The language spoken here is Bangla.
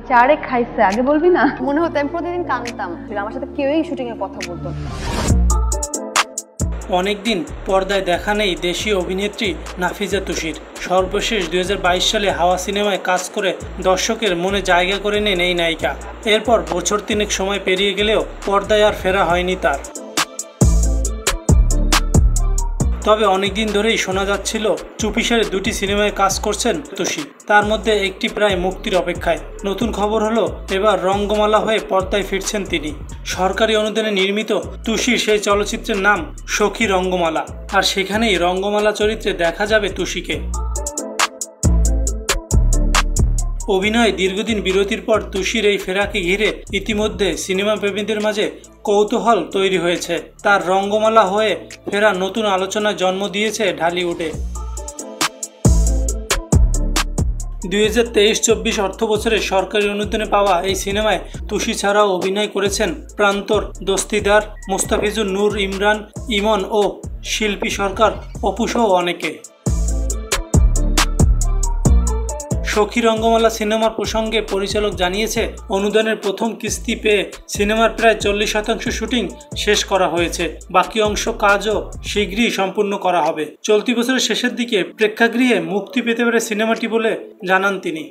চারে খাইছে আগে বলবি না? মনে হতো আমি প্রতিদিন কাঁদতাম, আমার সাথে কেউই শুটিং এর কথা বলতো না। অনেকদিন পর্দায় দেখা নেই দেশীয় অভিনেত্রী নাফিজা তুষির। সর্বশেষ 2022 সালে হাওয়া সিনেমায় কাজ করে দর্শকের মনে জায়গা করে নেন এই নায়িকা। এরপর বছর তিনেক সময় পেরিয়ে গেলেও পর্দায় আর ফেরা হয়নি তার। তবে অনেকদিন ধরেই শোনা যাচ্ছিল চুপিসারে দুটি সিনেমায় কাজ করছেন তুষি, তার মধ্যে একটি প্রায় মুক্তির অপেক্ষায়। নতুন খবর হলো এবার রঙ্গমালা হয়ে পর্দায় ফিরছেন তিনি। সরকারি অনুদানে নির্মিত তুষির সেই চলচ্চিত্রের নাম সখী রঙ্গমালা, আর সেখানেই রঙ্গমালা চরিত্রে দেখা যাবে তুষিকে। অভিনয়ে দীর্ঘদিন বিরতির পর তুষির এই ফেরাকে ঘিরে ইতিমধ্যে সিনেমা প্রেমীদের মাঝে কৌতূহল তৈরি হয়েছে। তার রঙ্গমালা হয়ে ফেরা নতুন আলোচনার জন্ম দিয়েছে ঢালিউডে। 2023-24 অর্থবছরে সরকারি অনুদানে পাওয়া এই সিনেমায় তুষি ছাড়াও অভিনয় করেছেন প্রান্তর, দস্তিদার, মোস্তাফিজুর নূর, ইমরান, ইমন ও শিল্পী সরকার, অপু সহ অনেকে। সখী রঙ্গমালা সিনেমার প্রসঙ্গে পরিচালক জানিয়েছে, অনুদানের প্রথম কিস্তি পেয়ে সিনেমার প্রায় 40% শুটিং শেষ করা হয়েছে। বাকি অংশ কাজও শীঘ্রই সম্পূর্ণ করা হবে। চলতি বছরের শেষের দিকে প্রেক্ষাগৃহে মুক্তি পেতে পারে সিনেমাটি বলে জানান তিনি।